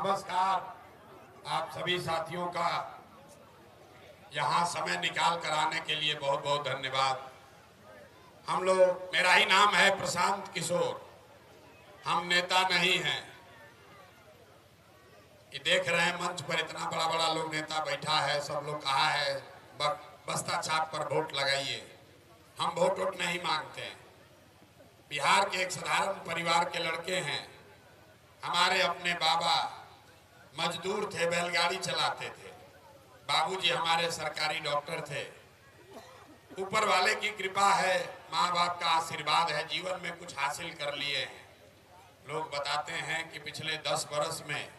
नमस्कार। आप सभी साथियों का यहाँ समय निकाल कर आने के लिए बहुत बहुत धन्यवाद। हम लोग, मेरा ही नाम है प्रशांत किशोर, हम नेता नहीं हैं। ये देख रहे हैं मंच पर इतना बड़ा बड़ा लोग नेता बैठा है, सब लोग कहा है बस्ता छाप पर वोट लगाइए। हम वोट नहीं मांगते हैं। बिहार के एक साधारण परिवार के लड़के हैं। हमारे अपने बाबा मजदूर थे, बैलगाड़ी चलाते थे। बाबूजी हमारे सरकारी डॉक्टर थे। ऊपर वाले की कृपा है, माँ बाप का आशीर्वाद है, जीवन में कुछ हासिल कर लिए हैं। लोग बताते हैं कि पिछले 10 बरस में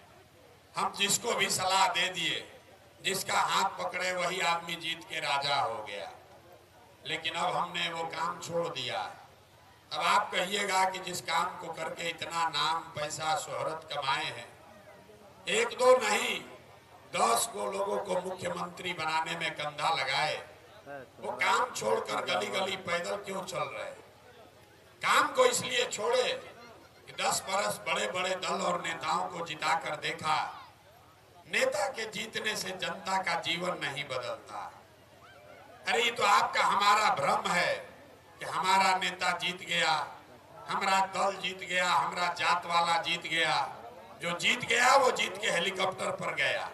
हम जिसको भी सलाह दे दिए, जिसका हाथ पकड़े वही आदमी जीत के राजा हो गया। लेकिन अब हमने वो काम छोड़ दिया। अब आप कहिएगा कि जिस काम को करके इतना नाम पैसा शोहरत कमाए हैं, 1-2 नहीं 10 को लोगों को मुख्यमंत्री बनाने में कंधा लगाए, वो काम छोड़कर गली गली पैदल क्यों चल रहे? काम को इसलिए छोड़े कि 10 बरस बड़े बड़े दल और नेताओं को जिता कर देखा, नेता के जीतने से जनता का जीवन नहीं बदलता। अरे ये तो आपका हमारा भ्रम है कि हमारा नेता जीत गया, हमारा दल जीत गया, हमारा जात वाला जीत गया। जो जीत गया वो जीत के हेलीकॉप्टर पर गया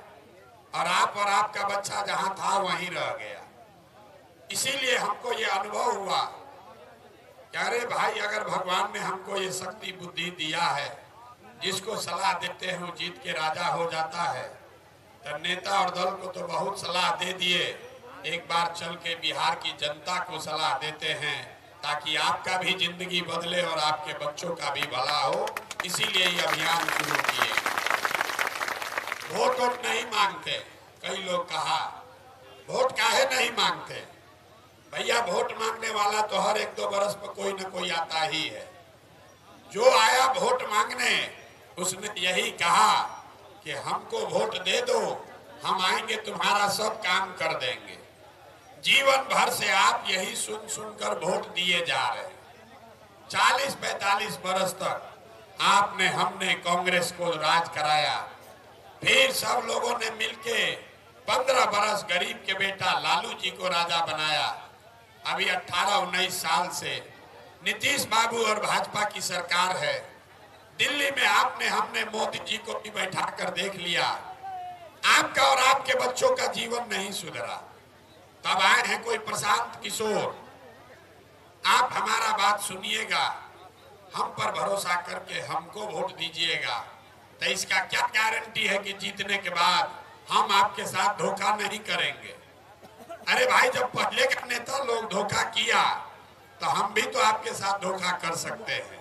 और आपका बच्चा जहां था वहीं रह गया। इसीलिए हमको ये अनुभव हुआ कि अरे भाई, अगर भगवान ने हमको ये शक्ति बुद्धि दिया है, जिसको सलाह देते हैं वो जीत के राजा हो जाता है, तो नेता और दल को तो बहुत सलाह दे दिए। एक बार चल के बिहार की जनता को सलाह देते हैं ताकि आपका भी जिंदगी बदले और आपके बच्चों का भी भला हो। इसीलिए ये अभियान शुरू किए। वोट नहीं मांगते। कई लोग कहा वोट काहे नहीं मांगते? भैया, वोट मांगने वाला तो हर 1-2 बरस पर कोई न कोई आता ही है। जो आया वोट मांगने, उसने यही कहा कि हमको वोट दे दो, हम आएंगे तुम्हारा सब काम कर देंगे। जीवन भर से आप यही सुन सुनकर वोट दिए जा रहे हैं। 40-45 बरस तक आपने, हमने कांग्रेस को राज कराया। फिर सब लोगों ने मिलके 15 बरस गरीब के बेटा लालू जी को राजा बनाया। अभी 18-19 साल से नीतीश बाबू और भाजपा की सरकार है। दिल्ली में आपने, हमने मोदी जी को भी बैठा कर देख लिया। आपका और आपके बच्चों का जीवन नहीं सुधरा। तब आए हैं कोई प्रशांत किशोर। आप हमारा बात सुनिएगा, हम पर भरोसा करके हमको वोट दीजिएगा। तो इसका क्या गारंटी है कि जीतने के बाद हम आपके साथ धोखा नहीं करेंगे? अरे भाई, जब पहले का नेता लोग धोखा किया तो हम भी तो आपके साथ धोखा कर सकते हैं।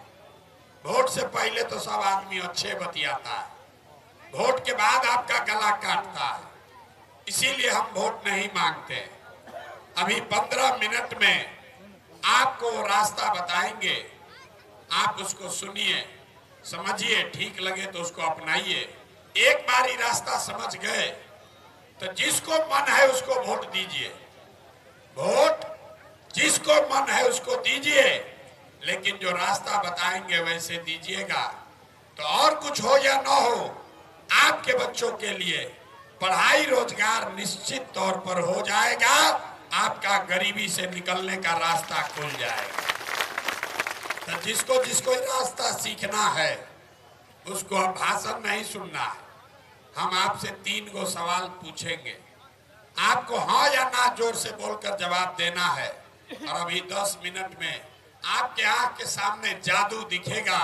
वोट से पहले तो सब आदमी अच्छे बतियाता है, वोट के बाद आपका गला काटता है। इसीलिए हम वोट नहीं मांगते। अभी 15 मिनट में आपको रास्ता बताएंगे, आप उसको सुनिए, समझिए, ठीक लगे तो उसको अपनाइए। एक बार ही रास्ता समझ गए तो जिसको मन है उसको वोट दीजिए। वोट जिसको मन है उसको दीजिए, लेकिन जो रास्ता बताएंगे वैसे दीजिएगा। तो और कुछ हो या ना हो, आपके बच्चों के लिए पढ़ाई रोजगार निश्चित तौर पर हो जाएगा। आपका गरीबी से निकलने का रास्ता खुल जाएगा। तो जिसको जिसको रास्ता सीखना है उसको अब भाषण नहीं सुनना है। हम आपसे 3 गो सवाल पूछेंगे, आपको हाँ या ना जोर से बोलकर जवाब देना है। और अभी 10 मिनट में आपके आंख के सामने जादू दिखेगा।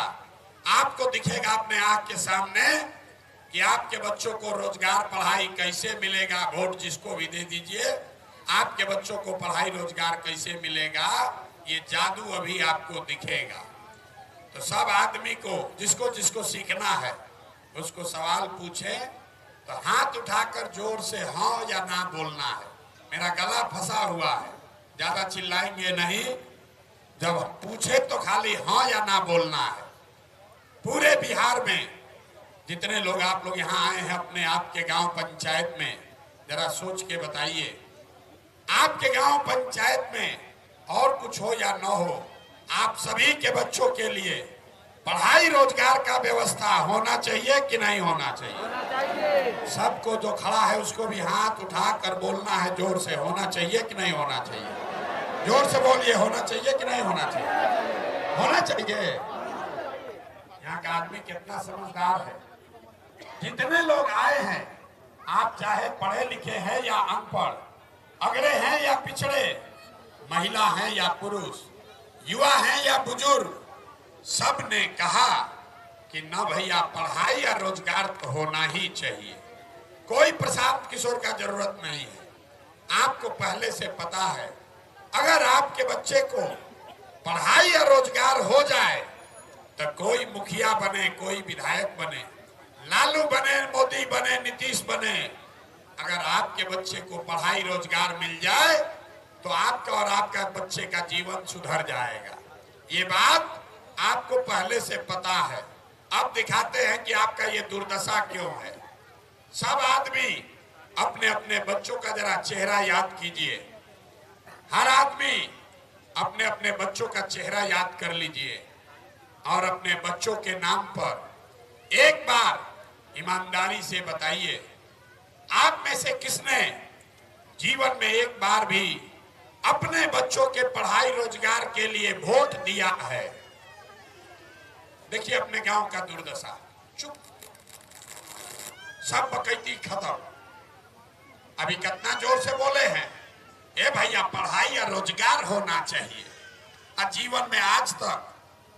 आपको दिखेगा अपने आंख के सामने कि आपके बच्चों को रोजगार पढ़ाई कैसे मिलेगा। वोट जिसको भी दे दीजिए, आपके बच्चों को पढ़ाई रोजगार कैसे मिलेगा, ये जादू अभी आपको दिखेगा। तो सब आदमी को, जिसको जिसको सीखना है उसको सवाल पूछे तो हाथ उठाकर जोर से हाँ या ना बोलना है। मेरा गला फंसा हुआ है, ज्यादा चिल्लाएंगे नहीं। जब पूछे तो खाली हाँ या ना बोलना है। पूरे बिहार में जितने लोग आप लोग यहाँ आए हैं अपने आपके गांव पंचायत में, जरा सोच के बताइए, आपके गांव पंचायत में और कुछ हो या न हो, आप सभी के बच्चों के लिए पढ़ाई रोजगार का व्यवस्था होना चाहिए कि नहीं होना चाहिए? सबको जो खड़ा है उसको भी हाथ उठाकर बोलना है जोर से, होना चाहिए कि नहीं होना चाहिए? जोर से बोलिए, होना चाहिए कि नहीं होना चाहिए? होना चाहिए। यहाँ का आदमी कितना समझदार है। जितने लोग आए हैं, आप चाहे पढ़े लिखे हैं या अनपढ़, अगड़े हैं या पिछड़े, महिला हैं या पुरुष, युवा हैं या बुजुर्ग, सब ने कहा कि न भैया पढ़ाई या रोजगार तो होना ही चाहिए। कोई प्रशांत किशोर का जरूरत नहीं है। आपको पहले से पता है, अगर आपके बच्चे को पढ़ाई या रोजगार हो जाए तो कोई मुखिया बने, कोई विधायक बने, लालू बने, मोदी बने, नीतीश बने, अगर आपके बच्चे को पढ़ाई रोजगार मिल जाए तो आपका और आपका बच्चे का जीवन सुधर जाएगा। ये बात आपको पहले से पता है। अब दिखाते हैं कि आपका ये दुर्दशा क्यों है। सब आदमी अपने अपने बच्चों का जरा चेहरा याद कीजिए। हर आदमी अपने अपने बच्चों का चेहरा याद कर लीजिए और अपने बच्चों के नाम पर एक बार ईमानदारी से बताइए, आप में से किसने जीवन में एक बार भी अपने बच्चों के पढ़ाई रोजगार के लिए वोट दिया है? देखिए अपने गांव का दुर्दशा। चुप, सब बकैती खत्म। अभी कितना जोर से बोले हैं, ए भैया पढ़ाई या रोजगार होना चाहिए। और जीवन में आज तक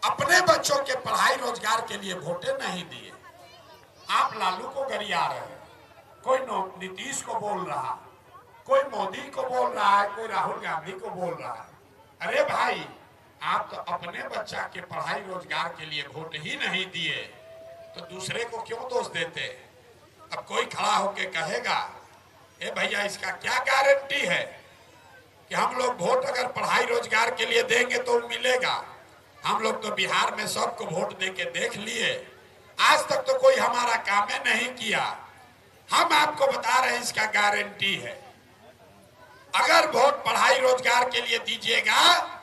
अपने बच्चों के पढ़ाई रोजगार के लिए वोटे नहीं दिए। आप लालू को गरिया रहे हैं, कोई नीतीश को बोल रहा, कोई मोदी को बोल रहा है, कोई राहुल गांधी को बोल रहा है। अरे भाई, आप तो अपने बच्चा के पढ़ाई रोजगार के लिए वोट ही नहीं दिए तो दूसरे को क्यों दोष देते? अब कोई खड़ा होके कहेगा, ए भैया इसका क्या गारंटी है कि हम लोग वोट अगर पढ़ाई रोजगार के लिए देंगे तो मिलेगा? हम लोग तो बिहार में सबको वोट दे के देख लिए, आज तक तो कोई हमारा काम नहीं किया। हम आपको बता रहे हैं इसका गारंटी है। अगर वोट पढ़ाई रोजगार के लिए दीजिएगा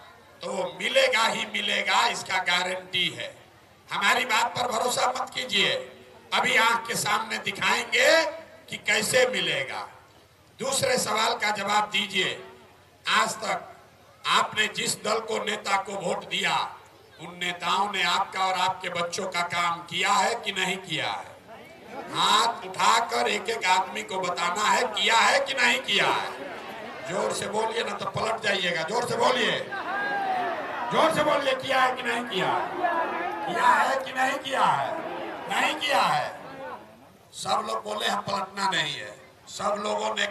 तो मिलेगा ही मिलेगा, इसका गारंटी है। हमारी बात पर भरोसा मत कीजिए, अभी आंख के सामने दिखाएंगे कि कैसे मिलेगा। दूसरे सवाल का जवाब दीजिए, आज तक आपने जिस दल को नेता को वोट दिया, उन नेताओं ने आपका और आपके बच्चों का काम किया है कि नहीं किया है? हाथ उठाकर एक एक आदमी को बताना है, किया है कि नहीं किया है। जोर से बोलिए ना तो पलट जाइएगा। जोर से बोलिए, जोर से बोलिए, किया है कि नहीं किया है? किया है कि नहीं किया है? नहीं किया है। सब लोग बोले हम पलटना नहीं है। सब लोगों ने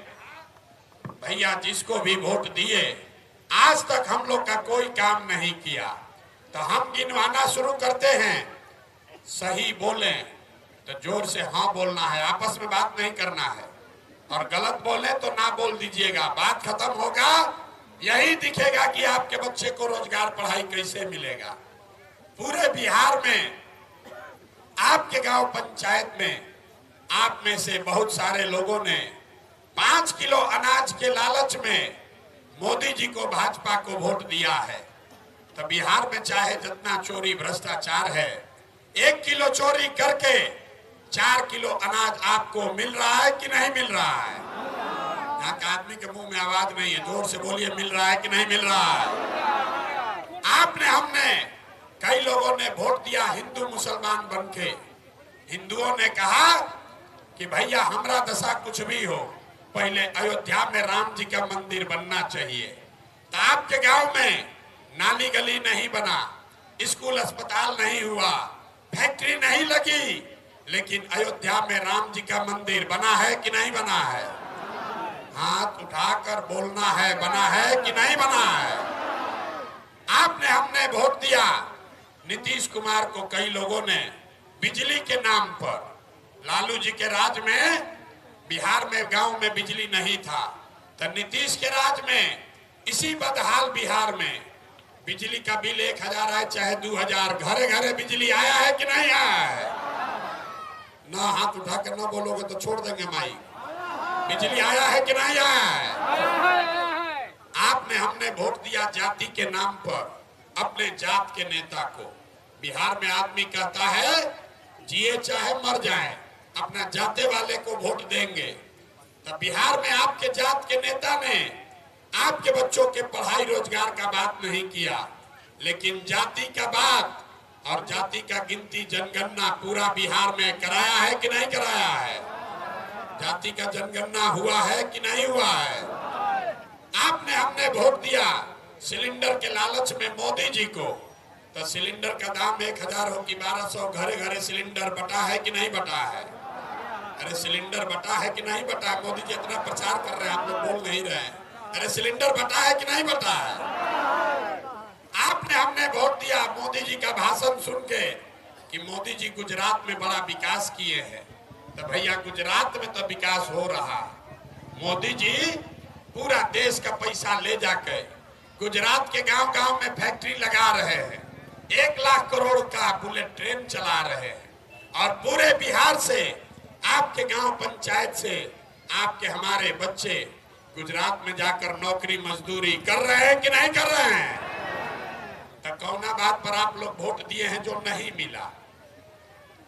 भैया जिसको भी वोट दिए, आज तक हम लोग का कोई काम नहीं किया। तो हम गिनवाना शुरू करते हैं, सही बोले तो जोर से हाँ बोलना है, आपस में बात नहीं करना है, और गलत बोले तो ना बोल दीजिएगा। बात खत्म होगा, यही दिखेगा कि आपके बच्चे को रोजगार पढ़ाई कैसे मिलेगा। पूरे बिहार में आपके गांव पंचायत में आप में से बहुत सारे लोगों ने 5 किलो अनाज के लालच में मोदी जी को, भाजपा को वोट दिया है। तो बिहार में चाहे जितना चोरी भ्रष्टाचार है, 1 किलो चोरी करके 4 किलो अनाज आपको मिल रहा है कि नहीं मिल रहा है? यहाँ का आदमी के मुंह में आवाज नहीं है, जोर से बोलिए, मिल रहा है कि नहीं मिल रहा है? आपने, हमने, कई लोगों ने वोट दिया हिंदू मुसलमान बनके। हिंदुओं ने कहा कि भैया हमारा दशा कुछ भी हो, पहले अयोध्या में राम जी का मंदिर बनना चाहिए। तो आपके गांव में नाली गली नहीं बना, स्कूल अस्पताल नहीं हुआ, फैक्ट्री नहीं लगी, लेकिन अयोध्या में राम जी का मंदिर बना है कि नहीं बना है? हाथ उठाकर बोलना है, बना है कि नहीं बना है? आपने, हमने वोट दिया नीतीश कुमार को। कई लोगों ने बिजली के नाम पर, लालू जी के राज में बिहार में गांव में बिजली नहीं था, तो नीतीश के राज में इसी बदहाल बिहार में बिजली का बिल 1000 आए चाहे 2000, घरे घरे बिजली आया है कि नहीं आया है? ना हाथ उठा कर ना बोलोगे तो छोड़ देंगे माइक। बिजली आया है कि नहीं आया है? आपने, हमने वोट दिया जाति के नाम पर अपने जात के नेता को। बिहार में आदमी कहता है जिए चाहे मर जाए अपना जाते वाले को वोट देंगे। तो बिहार में आपके जात के नेता ने आपके बच्चों के पढ़ाई रोजगार का बात नहीं किया, लेकिन जाति का बात और जाति का गिनती जनगणना पूरा बिहार में कराया है कि नहीं कराया है? जाति का जनगणना हुआ है कि नहीं हुआ है? आपने हमने वोट दिया सिलेंडर के लालच में मोदी जी को, तो सिलेंडर का दाम 1000 हो कि 1200, घरे घरे सिलेंडर बटा है कि नहीं बटा है? अरे सिलेंडर बटा है कि नहीं बटा है? मोदी जी इतना प्रचार कर रहे हैं, आप लोग बोल नहीं रहे हैं। अरे सिलेंडर बटा है कि नहीं बटा है? आपने हमने वोट दिया मोदी जी का भाषण सुन के कि मोदी जी गुजरात में बड़ा विकास किए हैं। तो भैया गुजरात में तो विकास हो रहा है। मोदी जी पूरा देश का पैसा ले जाके गुजरात के गांव-गांव में फैक्ट्री लगा रहे हैं, 1 लाख करोड़ का बुलेट ट्रेन चला रहे हैं, और पूरे बिहार से आपके गांव पंचायत से आपके हमारे बच्चे गुजरात में जाकर नौकरी मजदूरी कर रहे हैं कि नहीं कर रहे हैं? तो कौना बात पर आप लोग वोट दिए हैं जो नहीं मिला?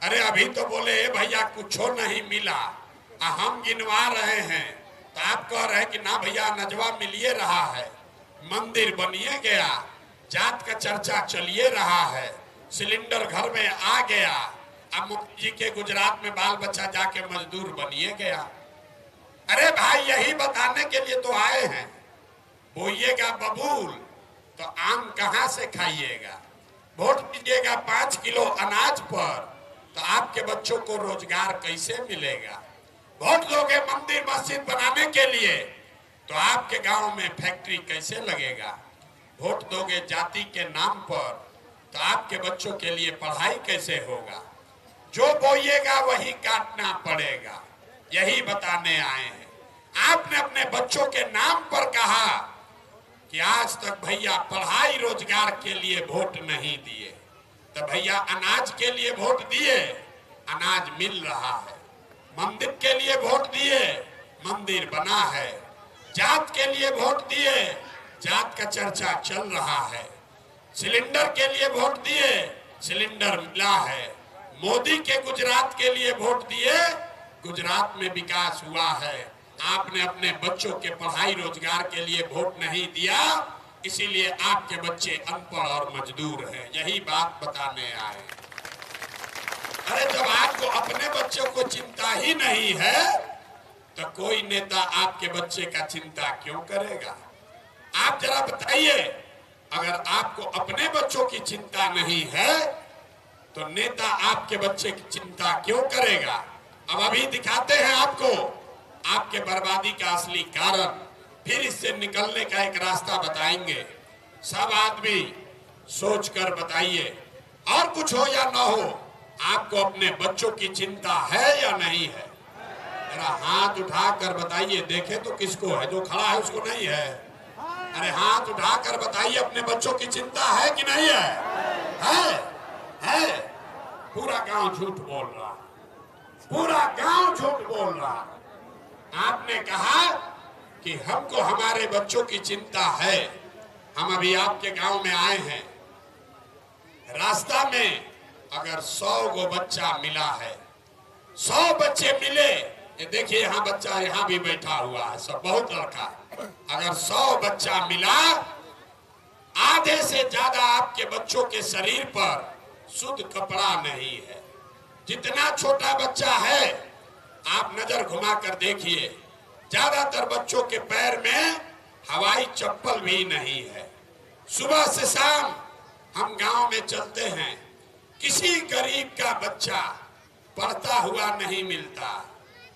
अरे अभी तो बोले भैया कुछ नहीं मिला, हम गिनवा रहे हैं, तो आप कह रहे हैं कि ना भैया नजवा मिलिए रहा है, मंदिर बनिए गया, जात का चर्चा चलिए रहा है, सिलेंडर घर में आ गया, अब मोदी जी के गुजरात में बाल बच्चा जाके मजदूर बनिए गया। अरे भाई यही बताने के लिए तो आए हैं, बोइएगा बबूल तो आम कहां से खाइएगा? वोट दीजिएगा 5 किलो अनाज पर तो आपके बच्चों को रोजगार कैसे मिलेगा? वोट दोगे मंदिर मस्जिद बनाने के लिए तो आपके गांव में फैक्ट्री कैसे लगेगा? वोट दोगे जाति के नाम पर तो आपके बच्चों के लिए पढ़ाई कैसे होगा? जो बोइएगा वही काटना पड़ेगा, यही बताने आए हैं। आपने अपने बच्चों के नाम पर कहा कि आज तक भैया पढ़ाई रोजगार के लिए वोट नहीं दिए, तो भैया अनाज के लिए वोट दिए, अनाज मिल रहा है। मंदिर के लिए वोट दिए, मंदिर बना है। जात के लिए वोट दिए, जात का चर्चा चल रहा है। सिलेंडर के लिए वोट दिए, सिलेंडर मिला है। मोदी के गुजरात के लिए वोट दिए, गुजरात में विकास हुआ है। आपने अपने बच्चों के पढ़ाई रोजगार के लिए वोट नहीं दिया, इसीलिए आपके बच्चे अनपढ़ और मजदूर हैं। यही बात बताने आए। अरे जब आपको अपने बच्चों को चिंता ही नहीं है तो कोई नेता आपके बच्चे का चिंता क्यों करेगा? आप जरा बताइए, अगर आपको अपने बच्चों की चिंता नहीं है तो नेता आपके बच्चे की चिंता क्यों करेगा? अब अभी दिखाते हैं आपको आपके बर्बादी का असली कारण, फिर इससे निकलने का एक रास्ता बताएंगे। सब आदमी सोच कर बताइए, और कुछ हो या ना हो, आपको अपने बच्चों की चिंता है या नहीं है? जरा हाथ उठाकर बताइए, देखे तो किसको है, जो खड़ा है उसको नहीं है। अरे हाथ उठाकर बताइए, अपने बच्चों की चिंता है कि नहीं है? है? पूरा गांव झूठ बोल रहा, पूरा गांव झूठ बोल रहा। आपने कहा कि हमको हमारे बच्चों की चिंता है। हम अभी आपके गांव में आए हैं, रास्ता में अगर 100 गो बच्चा मिला है, 100 बच्चे मिले, ये देखिए यहाँ बच्चा यहाँ भी बैठा हुआ है, सब बहुत लड़का। अगर 100 बच्चा मिला, आधे से ज्यादा आपके बच्चों के शरीर पर शुद्ध कपड़ा नहीं है। जितना छोटा बच्चा है आप नजर घुमा कर देखिए, ज्यादातर बच्चों के पैर में हवाई चप्पल भी नहीं है। सुबह से शाम हम गांव में चलते हैं, किसी गरीब का बच्चा पढ़ता हुआ नहीं मिलता,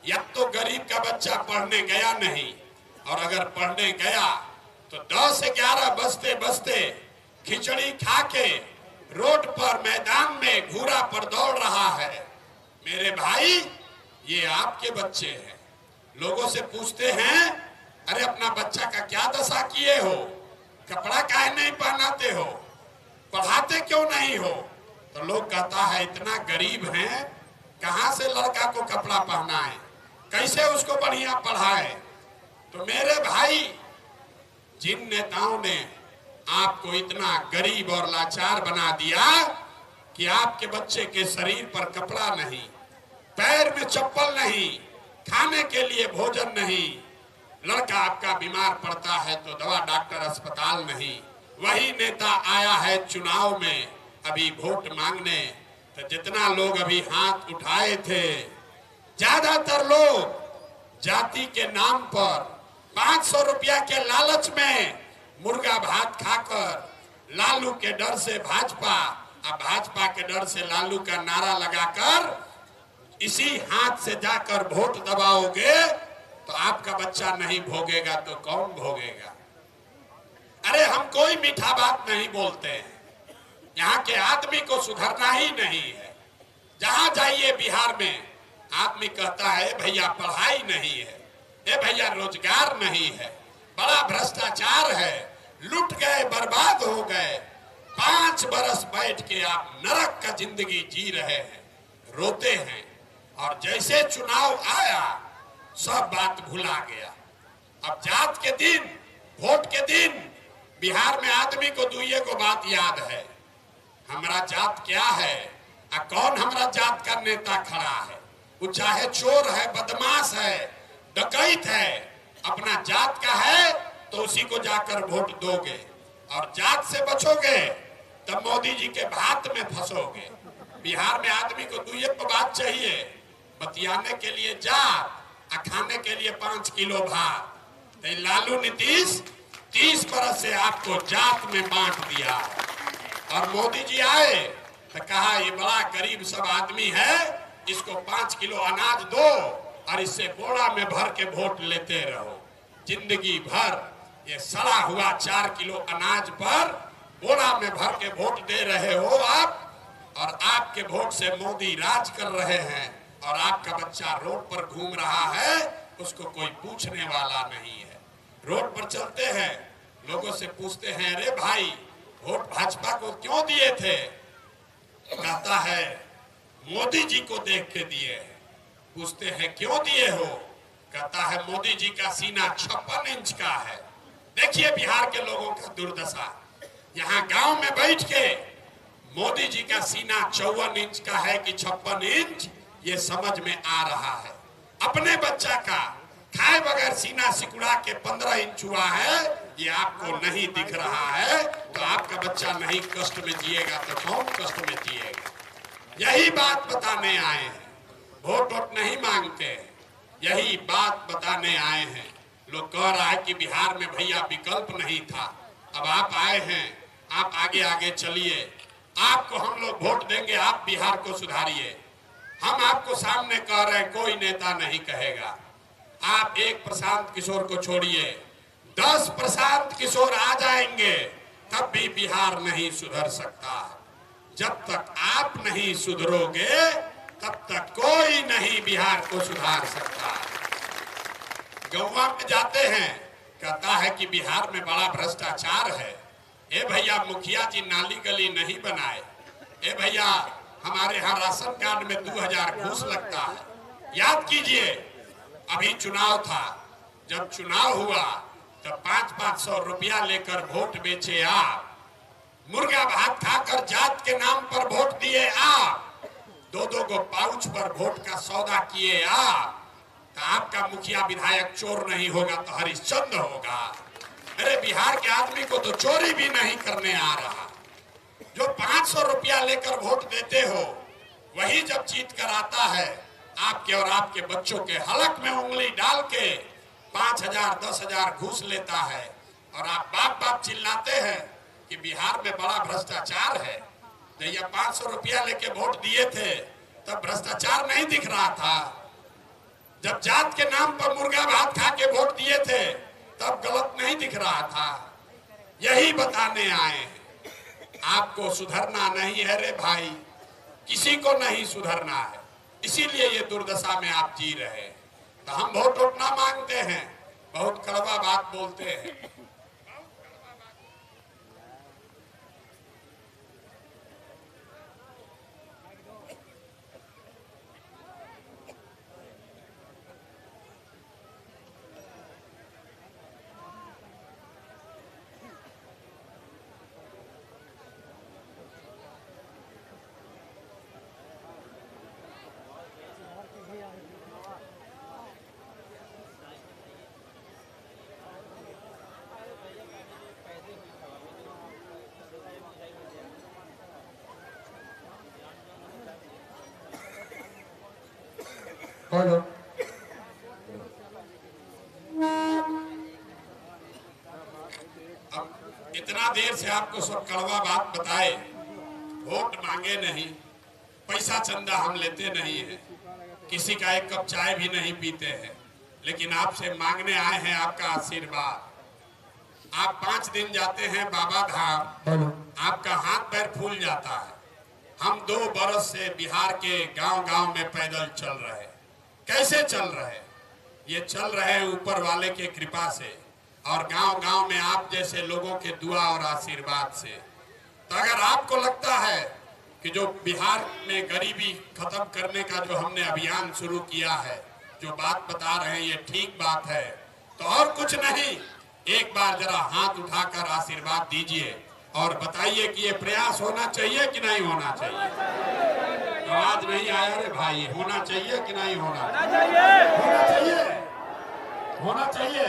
या तो गरीब का बच्चा पढ़ने गया नहीं, और अगर पढ़ने गया तो 10-11 बजते बजते खिचड़ी खा के रोड पर मैदान में घूरा पर दौड़ रहा है। मेरे भाई, ये आपके बच्चे हैं। लोगों से पूछते हैं, अरे अपना बच्चा का क्या दशा किए हो, कपड़ा काहे नहीं पहनाते हो, पढ़ाते क्यों नहीं हो? तो लोग कहता है इतना गरीब हैं, कहां से लड़का को कपड़ा पहनाए, कैसे उसको बढ़िया पढ़ाए। तो मेरे भाई, जिन नेताओं ने आपको इतना गरीब और लाचार बना दिया कि आपके बच्चे के शरीर पर कपड़ा नहीं, पैर में चप्पल नहीं, खाने के लिए भोजन नहीं, लड़का आपका बीमार पड़ता है तो दवा डॉक्टर अस्पताल नहीं, वही नेता आया है चुनाव में अभी वोट मांगने। तो जितना लोग अभी हाथ उठाए थे, ज्यादातर लोग जाति के नाम पर 500 रुपया के लालच में मुर्गा भात खाकर लालू के डर से भाजपा और भाजपा के डर से लालू का नारा लगाकर इसी हाथ से जाकर वोट दबाओगे तो आपका बच्चा नहीं भोगेगा तो कौन भोगेगा। अरे हम कोई मीठा बात नहीं बोलते हैं, यहाँ के आदमी को सुधरना ही नहीं है। जहां जाइए बिहार में आदमी कहता है भैया पढ़ाई नहीं है, ए भैया रोजगार नहीं है, बड़ा भ्रष्टाचार है, लुट गए, बर्बाद हो गए। 5 बरस बैठ के आप नरक का जिंदगी जी रहे हैं, रोते हैं। और जैसे चुनाव आया सब बात भुला गया। अब जात के दिन, वोट के दिन बिहार में आदमी को दुइये को बात याद है, हमारा जात क्या है और कौन हमारा जात का नेता खड़ा है। वो चाहे चोर है, बदमाश है, डकैत है, अपना जात का है तो उसी को जाकर वोट दोगे। और जात से बचोगे तब मोदी जी के भात में फंसोगे। बिहार में आदमी को दुइये को बात चाहिए, बतियाने के लिए जात और खाने के लिए 5 किलो भात। तो लालू नीतीश 30 बरस से आपको जात में बांट दिया। और मोदी जी आए तो कहा ये बड़ा गरीब सब आदमी है, इसको 5 किलो अनाज दो और इससे बोरा में भर के वोट लेते रहो। जिंदगी भर ये सड़ा हुआ 4 किलो अनाज पर बोरा में भर के वोट दे रहे हो आप, और आपके वोट से मोदी राज कर रहे हैं। और आपका बच्चा रोड पर घूम रहा है, उसको कोई पूछने वाला नहीं है। रोड पर चलते हैं, लोगों से पूछते हैं अरे भाई वोट भाजपा को क्यों दिए थे, कहता है मोदी जी को देख के दिए हैं। पूछते हैं क्यों दिए हो, कहता है मोदी जी का सीना 56 इंच का है। देखिए बिहार के लोगों का दुर्दशा, यहाँ गांव में बैठ के मोदी जी का सीना 54 इंच का है कि 56 इंच, ये समझ में आ रहा है। अपने बच्चा का खाए बगैर सीना सिकुड़ा के 15 इंच हुआ है, ये आपको नहीं दिख रहा है। तो आपका बच्चा नहीं कष्ट में जिएगा तो कौन कष्ट में जिएगा। यही बात बताने आए हैं, वोट वोट नहीं मांगते हैं, यही बात बताने आए हैं। लोग कह रहा है कि बिहार में भैया विकल्प नहीं था, अब आप आए हैं, आप आगे आगे चलिए, आपको हम लोग वोट देंगे, आप बिहार को सुधारिए। हम आपको सामने कह रहे हैं, कोई नेता नहीं कहेगा। आप एक प्रशांत किशोर को छोड़िए, 10 प्रशांत किशोर आ जाएंगे तब भी बिहार नहीं सुधर सकता। जब तक आप नहीं सुधरोगे तब तक कोई नहीं बिहार को सुधार सकता। गौवा में जाते हैं, कहता है कि बिहार में बड़ा भ्रष्टाचार है। ए भैया मुखिया जी नाली गली नहीं बनाए, ए भैया हमारे यहाँ राशन कार्ड में 2000 घूस लगता है। याद कीजिए अभी चुनाव था, जब चुनाव हुआ तो 500-500 रुपया लेकर वोट बेचे आप, मुर्गा भात खाकर जात के नाम पर वोट दिए आप, 2-2 गो पाउच पर वोट का सौदा किए आप। तो आपका मुखिया विधायक चोर नहीं होगा तो हरिश्चंद्र होगा। अरे बिहार के आदमी को तो चोरी भी नहीं करने आ रहा। जो 500 रुपया लेकर वोट देते हो, वही जब जीत कर आता है आपके और आपके बच्चों के हलक में उंगली डाल के 5000 10,000 घूस लेता है। और आप बाप बाप चिल्लाते हैं कि बिहार में बड़ा भ्रष्टाचार है। भैया 500 रुपया लेके वोट दिए थे तब भ्रष्टाचार नहीं दिख रहा था, जब जात के नाम पर मुर्गा भात खा के वोट दिए थे तब गलत नहीं दिख रहा था। यही बताने आए हैं, आपको सुधरना नहीं है रे भाई, किसी को नहीं सुधरना है, इसीलिए ये दुर्दशा में आप जी रहे हैं। तो हम वोट वोट ना मांगते हैं, बहुत कड़वा बात बोलते हैं। बोलो। अब इतना देर से आपको सब कड़वा बात बताए, वोट मांगे नहीं, पैसा चंदा हम लेते नहीं है, किसी का एक कप चाय भी नहीं पीते हैं, लेकिन आपसे मांगने आए हैं आपका आशीर्वाद। आप 5 दिन जाते हैं बाबा धाम, आपका हाथ पैर फूल जाता है। हम 2 बरस से बिहार के गांव-गांव में पैदल चल रहे हैं। कैसे चल रहे हैं? ये चल रहे हैं ऊपर वाले के कृपा से और गांव-गांव में आप जैसे लोगों के दुआ और आशीर्वाद से। तो अगर आपको लगता है कि जो बिहार में गरीबी खत्म करने का जो हमने अभियान शुरू किया है, जो बात बता रहे हैं ये ठीक बात है, तो और कुछ नहीं, एक बार जरा हाथ उठाकर आशीर्वाद दीजिए और बताइए कि ये प्रयास होना चाहिए कि नहीं होना चाहिए। आवाज नहीं आया रे भाई, होना चाहिए कि नहीं होना चाहिए? होना चाहिए, होना चाहिए।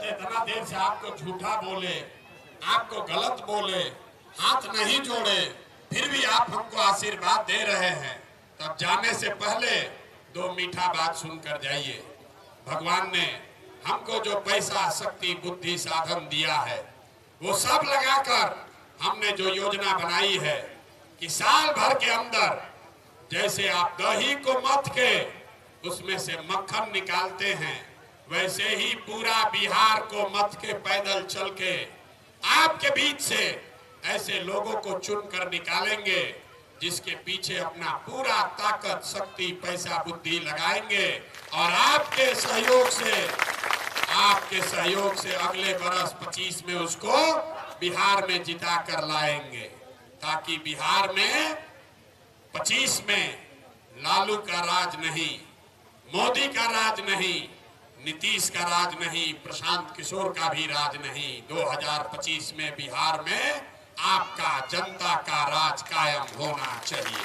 इतना देर से आपको झूठा बोले, आपको गलत बोले, हाथ नहीं जोड़े, फिर भी आप हमको आशीर्वाद दे रहे हैं, तब जाने से पहले 2 मीठा बात सुनकर जाइए। भगवान ने हमको जो पैसा, शक्ति, बुद्धि, साधन दिया है, वो सब लगाकर हमने जो योजना बनाई है कि साल भर के अंदर जैसे आप दही को मथ के उसमें से मक्खन निकालते हैं, वैसे ही पूरा बिहार को मथ के पैदल चल के आपके बीच से ऐसे लोगों को चुनकर निकालेंगे जिसके पीछे अपना पूरा ताकत, शक्ति, पैसा, बुद्धि लगाएंगे और आपके सहयोग से अगले बरस 25 में उसको बिहार में जिता कर लाएंगे, ताकि बिहार में 25 में लालू का राज नहीं, मोदी का राज नहीं, नीतीश का राज नहीं, प्रशांत किशोर का भी राज नहीं। 2025 में बिहार में आपका, जनता का राज कायम होना चाहिए।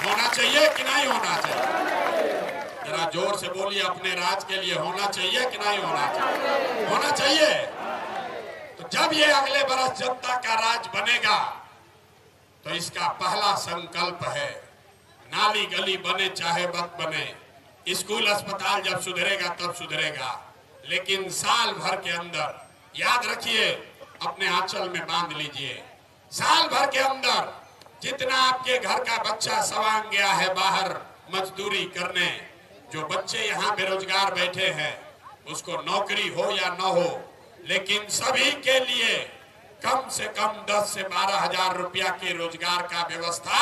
होना चाहिए कि नहीं होना चाहिए? जरा जोर से बोलिए, अपने राज के लिए होना चाहिए कि नहीं होना चाहिए? होना चाहिए। तो जब ये अगले बरस जनता का राज बनेगा तो इसका पहला संकल्प है, नाली गली बने चाहे मत बने, स्कूल अस्पताल जब सुधरेगा तब सुधरेगा, लेकिन साल भर के अंदर, याद रखिए, अपने आंचल में बांध लीजिए, साल भर के अंदर जितना आपके घर का बच्चा सवांग गया है बाहर मजदूरी करने, जो बच्चे यहाँ बेरोजगार बैठे हैं, उसको नौकरी हो या न हो, लेकिन सभी के लिए कम से कम 10 से 12 हजार रुपया के रोजगार का व्यवस्था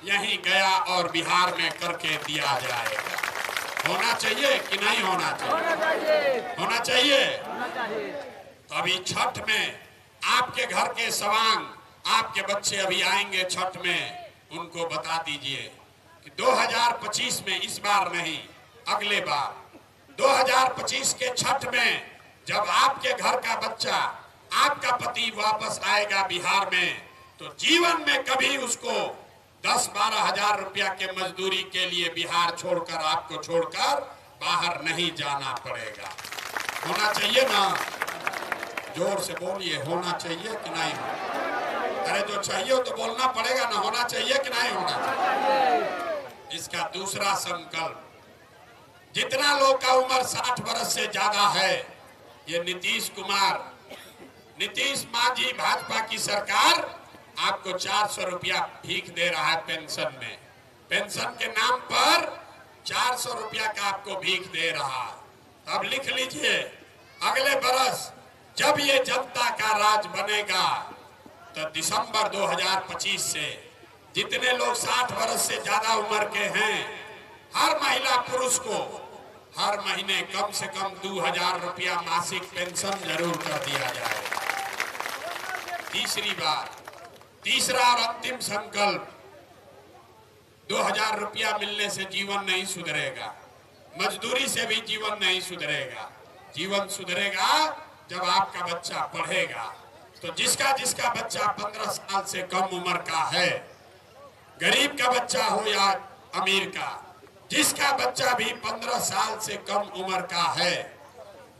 यहीं गया और बिहार में करके दिया जाएगा। होना चाहिए कि नहीं होना चाहिए? होना चाहिए। तो अभी छठ में आपके घर के सवांग, आपके बच्चे अभी आएंगे छठ में, उनको बता दीजिए कि 2025 में, इस बार नहीं अगले बार 2025 के छठ में जब आपके घर का बच्चा, आपका पति वापस आएगा बिहार में, तो जीवन में कभी उसको 10-12 हजार रुपया के मजदूरी के लिए बिहार छोड़कर, आपको छोड़कर बाहर नहीं जाना पड़ेगा। होना चाहिए ना? जोर से बोलिए, होना चाहिए कि नहीं? अरे जो चाहिए तो बोलना पड़ेगा ना, होना चाहिए कि नहीं होना चाहिए? इसका दूसरा संकल्प, जितना लोग का उम्र 60 वर्ष से ज्यादा है, ये नीतीश कुमार, नीतीश मांझी भाजपा की सरकार आपको 400 रुपया भीख दे रहा है पेंशन में। पेंशन के नाम पर 400 रुपया का आपको भीख दे रहा है। अब लिख लीजिए, अगले बरस जब ये जनता का राज बनेगा तो दिसंबर 2025 से जितने लोग 60 वर्ष से ज्यादा उम्र के हैं, हर महिला पुरुष को हर महीने कम से कम 2000 रुपया मासिक पेंशन जरूर कर दिया जाएगा। तीसरी बात, तीसरा और अंतिम संकल्प, 2000 रुपया मिलने से जीवन नहीं सुधरेगा, मजदूरी से भी जीवन नहीं सुधरेगा। जीवन सुधरेगा जब आपका बच्चा पढ़ेगा। तो जिसका जिसका बच्चा 15 साल से कम उम्र का है, गरीब का बच्चा हो या अमीर का, जिसका बच्चा भी 15 साल से कम उम्र का है,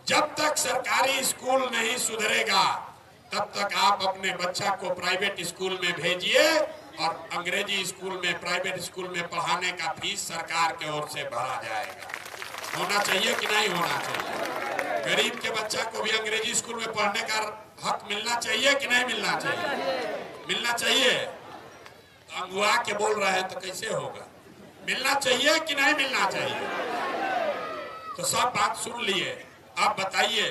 जब तक सरकारी स्कूल नहीं सुधरेगा तब तक आप अपने बच्चा को प्राइवेट स्कूल में भेजिए, और अंग्रेजी स्कूल में, प्राइवेट स्कूल में पढ़ाने का फीस सरकार के ओर से भरा जाएगा। होना चाहिए कि नहीं होना चाहिए? गरीब के बच्चा को भी अंग्रेजी स्कूल में पढ़ने का हक मिलना चाहिए कि नहीं मिलना चाहिए? मिलना चाहिए। तो अंगुआ के बोल रहे हैं तो कैसे होगा? मिलना चाहिए कि नहीं मिलना चाहिए? तो सब बात सुन लिए। अब बताइए,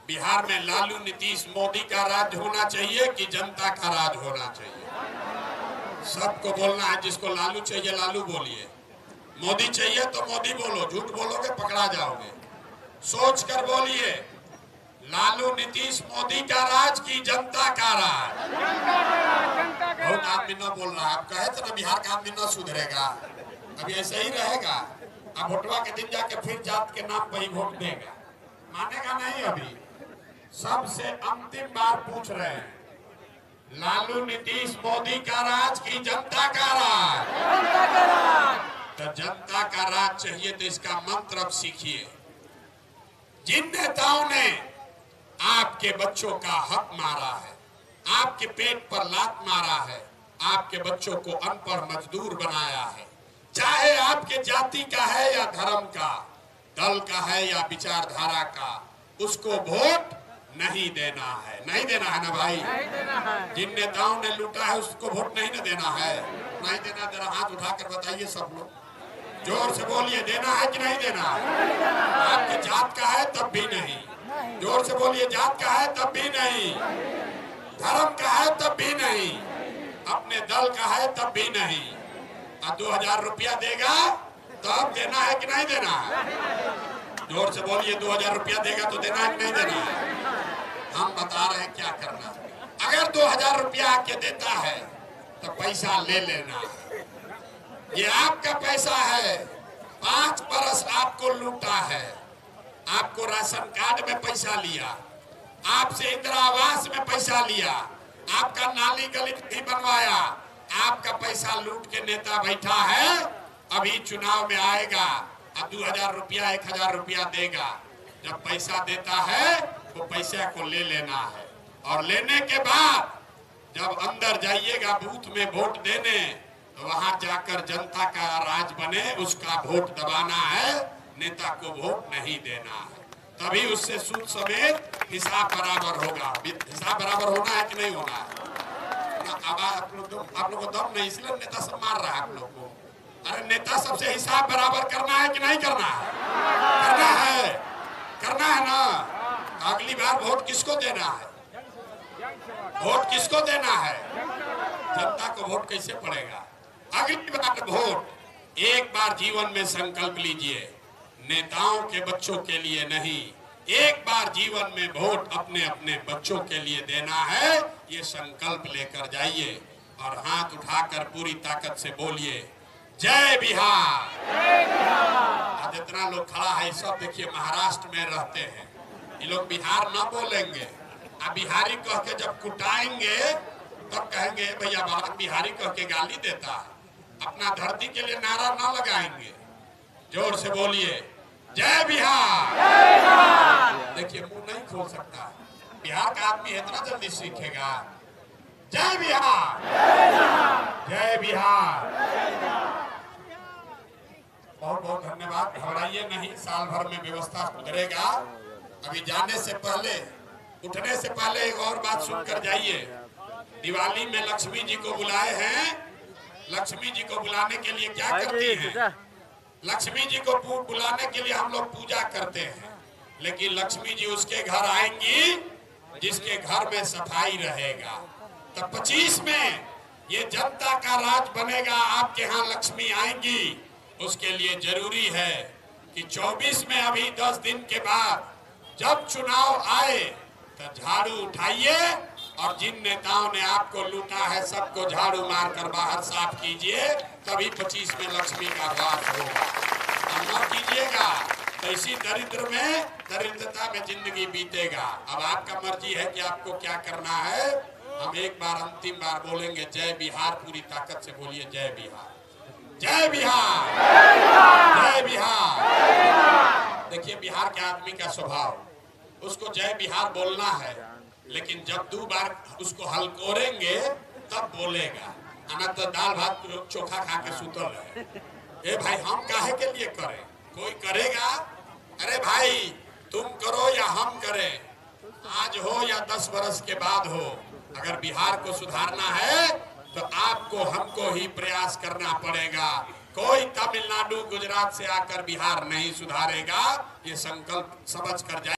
बिहार में लालू, नीतीश, मोदी का राज होना चाहिए कि जनता का राज होना चाहिए? सबको बोलना है। जिसको लालू चाहिए लालू बोलिए, मोदी चाहिए तो मोदी बोलो। झूठ बोलोगे पकड़ा जाओगे। सोच कर बोलिए, लालू, नीतीश, मोदी का राज की जनता का राज? बहुत आदमी न बोल रहा है। आप कहे तो ना बिहार का आदमी न सुधरेगा। अभी ऐसे ही रहेगा। अब वोटवा के दिन जाके फिर जात के नाम पर ही वोट देगा। मानेगा नहीं। अभी सबसे अंतिम बार पूछ रहे हैं, लालू, नीतीश, मोदी का राज की जनता का राज? तो जनता का राज चाहिए तो इसका मंत्र अब सीखिए। जिन नेताओं ने आपके बच्चों का हक मारा है, आपके पेट पर लात मारा है, आपके बच्चों को अनपढ़ मजदूर बनाया है, चाहे आपके जाति का है या धर्म का, दल का है या विचारधारा का, उसको वोट नहीं देना है। नहीं देना है ना भाई? जिन नेताओं ने लूटा है उसको वोट नहीं ना देना है? नहीं देना। जरा हाथ उठाकर बताइए सब लोग, जोर से बोलिए, देना है कि नहीं देना है? आपके जात का है तब भी नहीं। जोर से बोलिए, जात का है तब भी नहीं, धर्म का है तब भी नहीं, अपने दल का है तब भी नहीं। और 2000 रुपया देगा तब देना है कि नहीं देना है? जोर से बोलिए, 2000 रुपया देगा तो देना है कि नहीं देना है? हम बता रहे हैं क्या करना। अगर 2000 रुपया आके देता है तो पैसा ले लेना। ये आपका पैसा है। 5 बरस आपको लूटा है। आपको राशन कार्ड में पैसा लिया, आपसे इंदिरा आवास में पैसा लिया, आपका नाली गली भी बनवाया, आपका पैसा लूट के नेता बैठा है। अभी चुनाव में आएगा अब 2000 रुपया, 1000 रुपया देगा। जब पैसा देता है वो पैसा को ले लेना है। और लेने के बाद जब अंदर जाइएगा बूथ में वोट देने, तो वहां जाकर जनता का राज बने उसका वोट दबाना है, नेता को वोट नहीं देना है। तभी उससे सूद समेत हिसाब बराबर होगा। हिसाब बराबर होना है कि नहीं होना है? अब आप लोग को दम नहीं, इसलिए नेता सब मार रहा है आप लोग को। अरे नेता सबसे हिसाब बराबर करना है कि नहीं करना है? करना है, करना है ना। अगली बार वोट किसको देना है? वोट किसको देना है? जनता को वोट कैसे पड़ेगा? अगली बार वोट एक बार जीवन में संकल्प लीजिए, नेताओं के बच्चों के लिए नहीं, एक बार जीवन में वोट अपने अपने बच्चों के लिए देना है। ये संकल्प लेकर जाइए और हाथ उठाकर पूरी ताकत से बोलिए, जय बिहार। आज इतना लोग खड़ा है, सब देखिए महाराष्ट्र में रहते हैं। ये लोग बिहार ना बोलेंगे। अब बिहारी कह के जब कुटाएंगे तब कहेंगे भैया बाबा बिहारी कह के गाली देता है। अपना धरती के लिए नारा ना लगाएंगे। जोर से बोलिए, जय बिहार। देखिए मुंह नहीं खोल सकता। बिहार का आदमी इतना जल्दी सीखेगा। जय बिहार, जय बिहार। बहुत बहुत धन्यवाद। घबराइए नहीं, साल भर में व्यवस्था सुधरेगा। अभी जाने से पहले, उठने से पहले एक और बात सुनकर जाइए। दिवाली में लक्ष्मी जी को बुलाए हैं। लक्ष्मी जी को बुलाने के लिए क्या करती हैं? लक्ष्मी जी को बुलाने के लिए हम लोग पूजा करते हैं, लेकिन लक्ष्मी जी उसके घर आएंगी जिसके घर में सफाई रहेगा। तो 25 में ये जनता का राज बनेगा। आपके यहाँ लक्ष्मी आएंगी, उसके लिए जरूरी है कि 24 में अभी 10 दिन के बाद जब चुनाव आए तो झाड़ू उठाइए और जिन नेताओं ने आपको लूटा है सबको झाड़ू मारकर बाहर साफ कीजिए। तभी 25 में लक्ष्मी का वास होगा। न कीजिएगा तो इसी दरिद्र में, दरिद्रता में जिंदगी बीतेगा। अब आपका मर्जी है कि आपको क्या करना है। हम एक बार अंतिम बार बोलेंगे जय बिहार। पूरी ताकत से बोलिए, जय बिहार, जय बिहार, जय बिहार। देखिए बिहार के आदमी का स्वभाव, उसको जय बिहार बोलना है, लेकिन जब 2 बार उसको हलकोरेंगे तब बोलेगा। आना तो दाल भात चोखा खा के सुतल है। ए भाई हम काहे के लिए करें, कोई करेगा? अरे भाई तुम करो या हम करें, आज हो या 10 बरस के बाद हो, अगर बिहार को सुधारना है तो आपको हमको ही प्रयास करना पड़ेगा। कोई तमिलनाडु गुजरात से आकर बिहार नहीं सुधारेगा, ये संकल्प समझ कर जाए।